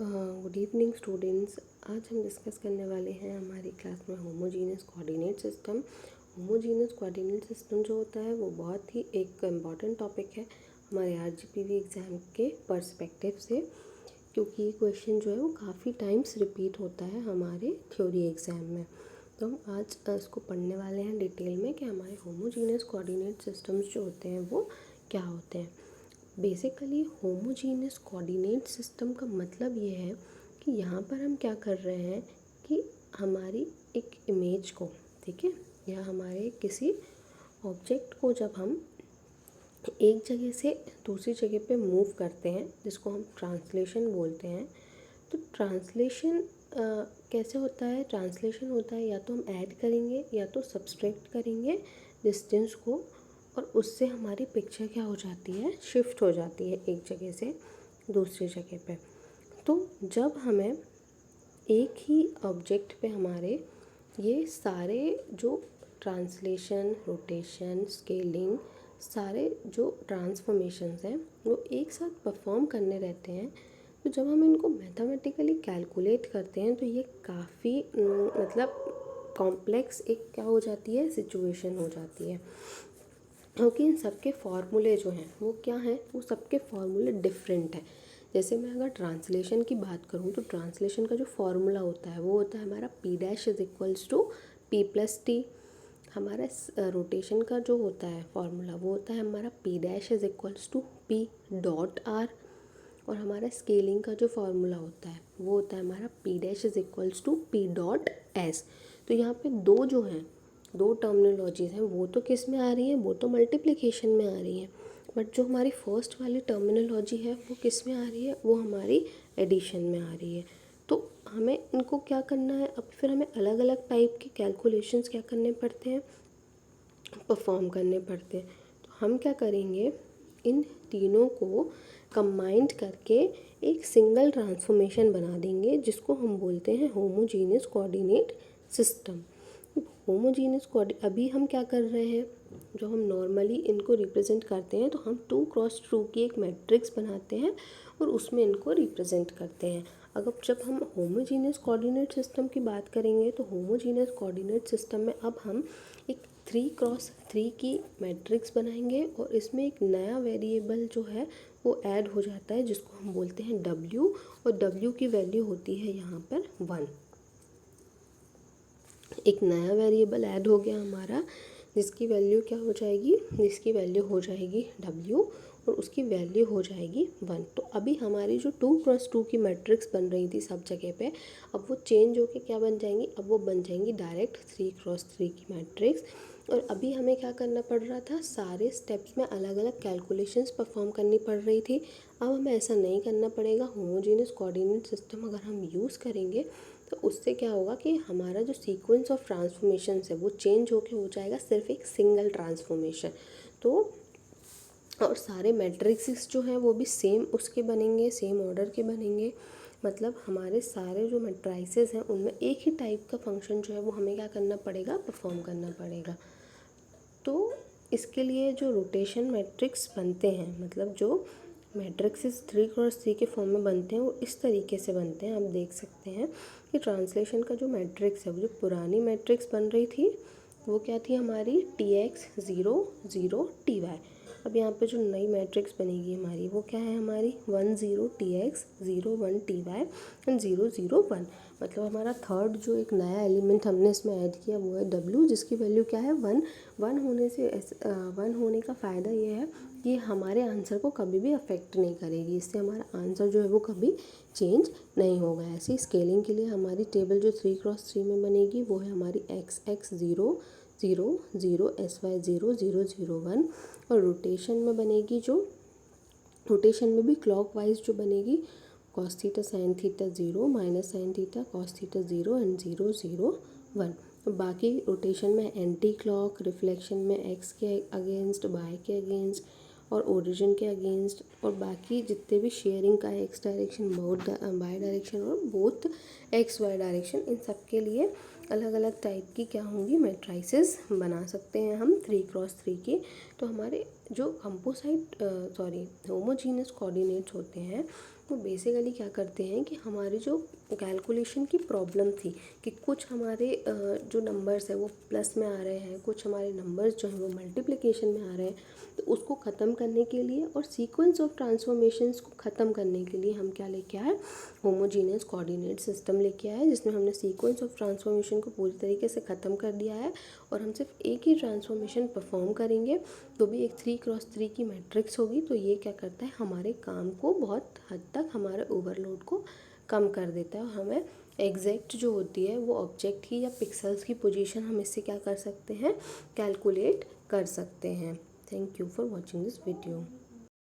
Good evening students. आज हम discuss करने वाले हैं हमारी क्लास में homogeneous coordinate system. Homogeneous coordinate system जो होता है वो बहुत ही एक इम्पॉर्टेंट टॉपिक है हमारे आरजीपीवी एग्ज़ाम के पर्सपेक्टिव से, क्योंकि ये क्वेश्चन जो है वो काफ़ी टाइम्स रिपीट होता है हमारे थ्योरी एग्ज़ाम में। तो हम आज इसको पढ़ने वाले हैं डिटेल में कि हमारे होमोजीनियस कोऑर्डिनेट सिस्टम्स जो होते हैं वो क्या होते हैं। बेसिकली होमोजीनियस कोऑर्डिनेट सिस्टम का मतलब ये है कि यहाँ पर हम क्या कर रहे हैं कि हमारी एक इमेज को, ठीक है, या हमारे किसी ऑब्जेक्ट को जब हम एक जगह से दूसरी जगह पे मूव करते हैं, जिसको हम ट्रांसलेशन बोलते हैं। तो ट्रांसलेशन कैसे होता है? ट्रांसलेशन होता है या तो हम ऐड करेंगे या तो सब्सट्रैक्ट करेंगे डिस्टेंस को, और उससे हमारी पिक्चर क्या हो जाती है, शिफ्ट हो जाती है एक जगह से दूसरी जगह पे। तो जब हमें एक ही ऑब्जेक्ट पे हमारे ये सारे जो ट्रांसलेशन, रोटेशन, स्केलिंग, सारे जो ट्रांसफॉर्मेशंस हैं वो एक साथ परफॉर्म करने रहते हैं, तो जब हम इनको मैथमेटिकली कैलकुलेट करते हैं तो ये काफ़ी मतलब कॉम्प्लेक्स एक क्या हो जाती है, सिचुएशन हो जाती है। क्योंकि इन सबके फॉर्मूले जो हैं वो क्या हैं, वो सबके फॉर्मूले डिफरेंट हैं। जैसे मैं अगर ट्रांसलेशन की बात करूँ तो ट्रांसलेशन का जो फॉर्मूला होता है वो होता है हमारा P' is equals to P+T। हमारा रोटेशन का जो होता है फॉर्मूला वो होता है हमारा P' is equals to P.R। और हमारा स्केलिंग का जो फॉर्मूला होता है वो होता है हमारा P' is equals to P.S। तो यहाँ पे दो जो हैं, दो टर्मिनोलॉजीज़ हैं, वो तो किस में आ रही हैं, वो तो मल्टीप्लिकेशन में आ रही हैं, बट जो हमारी फर्स्ट वाली टर्मिनोलॉजी है वो किस में आ रही है, वो हमारी एडिशन में आ रही है। तो हमें इनको क्या करना है, अब फिर हमें अलग अलग टाइप के कैलकुलेशंस क्या करने पड़ते हैं, परफॉर्म करने पड़ते हैं। तो हम क्या करेंगे, इन तीनों को कंबाइंड करके एक सिंगल ट्रांसफॉर्मेशन बना देंगे जिसको हम बोलते हैं होमोजीनियस कोऑर्डिनेट सिस्टम। होमोजीनियस अभी हम क्या कर रहे हैं, जो हम नॉर्मली इनको रिप्रेजेंट करते हैं तो हम 2x2 की एक मैट्रिक्स बनाते हैं और उसमें इनको रिप्रेजेंट करते हैं। अगर जब हम होमोजीनियस कोऑर्डिनेट सिस्टम की बात करेंगे तो होमोजीनियस कोऑर्डिनेट सिस्टम में अब हम एक 3x3 की मैट्रिक्स बनाएंगे और इसमें एक नया वेरिएबल जो है वो ऐड हो जाता है जिसको हम बोलते हैं W, और W की वैल्यू होती है यहाँ पर 1। एक नया वेरिएबल ऐड हो गया हमारा जिसकी वैल्यू क्या हो जाएगी, जिसकी वैल्यू हो जाएगी W और उसकी वैल्यू हो जाएगी 1। तो अभी हमारी जो 2x2 की मैट्रिक्स बन रही थी सब जगह पे, अब वो चेंज होके क्या बन जाएंगी, अब वो बन जाएंगी डायरेक्ट 3x3 की मैट्रिक्स। और अभी हमें क्या करना पड़ रहा था, सारे स्टेप्स में अलग अलग कैलकुलेशंस परफॉर्म करनी पड़ रही थी। अब हमें ऐसा नहीं करना पड़ेगा। होमोजीनियस कोऑर्डिनेट सिस्टम अगर हम यूज़ करेंगे तो उससे क्या होगा कि हमारा जो सीक्वेंस ऑफ ट्रांसफॉर्मेशंस है वो चेंज होके हो जाएगा सिर्फ एक सिंगल ट्रांसफॉर्मेशन। तो और सारे मैट्रिक्स जो हैं वो भी सेम उसके बनेंगे, सेम ऑर्डर के बनेंगे। मतलब हमारे सारे जो मैट्राइसेस हैं उनमें एक ही टाइप का फंक्शन जो है वो हमें क्या करना पड़ेगा, परफॉर्म करना पड़ेगा। तो इसके लिए जो रोटेशन मैट्रिक्स बनते हैं, मतलब जो मैट्रिक्सेस 3x3 के फॉर्म में बनते हैं वो इस तरीके से बनते हैं। आप देख सकते हैं कि ट्रांसलेशन का जो मैट्रिक्स है, वो जो पुरानी मैट्रिक्स बन रही थी वो क्या थी हमारी, Tx 0 0 Ty। अब यहाँ पे जो नई मैट्रिक्स बनेगी हमारी वो क्या है, हमारी 1 0 Tx 0 1 Ty एंड 0 0 1। मतलब हमारा थर्ड जो एक नया एलिमेंट हमने इसमें ऐड किया वो है W, जिसकी वैल्यू क्या है 1। 1 होने से 1 होने का फ़ायदा ये है कि हमारे आंसर को कभी भी अफेक्ट नहीं करेगी, इससे हमारा आंसर जो है वो कभी चेंज नहीं होगा। ऐसी स्केलिंग के लिए हमारी टेबल जो 3x3 में बनेगी वो है हमारी x 0 0 0 sy 0 0 0 1। और रोटेशन में बनेगी, जो रोटेशन में भी क्लॉकवाइज जो बनेगी, cos theta sin theta 0 minus sin theta cos theta 0 and 0 0 1। बाकी रोटेशन में एंटी क्लॉक, रिफ्लेक्शन में x के अगेंस्ट, y के अगेंस्ट और ओरिजिन के अगेंस्ट, और बाकी जितने भी शेयरिंग का है x direction, both y direction और बोथ x y डायरेक्शन, इन सब के लिए अलग अलग टाइप की क्या होंगी, मैट्राइसेस बना सकते हैं हम 3x3 की। तो हमारे जो होमोजीनियस कोऑर्डिनेट्स होते हैं उसको बेसिकली क्या करते हैं कि हमारी जो कैलकुलेशन की प्रॉब्लम थी कि कुछ हमारे जो नंबर्स है वो प्लस में आ रहे हैं, कुछ हमारे नंबर्स जो हैं वो मल्टीप्लिकेशन में आ रहे हैं, तो उसको ख़त्म करने के लिए और सीक्वेंस ऑफ ट्रांसफॉर्मेशंस को ख़त्म करने के लिए हम क्या लेके आए, होमोजीनियस कोऑर्डिनेट सिस्टम लेके आए, जिसमें हमने सीक्वेंस ऑफ ट्रांसफॉर्मेशन को पूरी तरीके से ख़त्म कर दिया है और हम सिर्फ एक ही ट्रांसफॉर्मेशन परफॉर्म करेंगे, तो भी एक 3x3 की मैट्रिक्स होगी। तो ये क्या करता है, हमारे काम को बहुत हद तक, हमारे ओवरलोड को कम कर देता है और हमें एग्जैक्ट जो होती है वो ऑब्जेक्ट की या पिक्सल्स की पोजीशन हम इससे क्या कर सकते हैं, कैलकुलेट कर सकते हैं। Thank you for watching this video.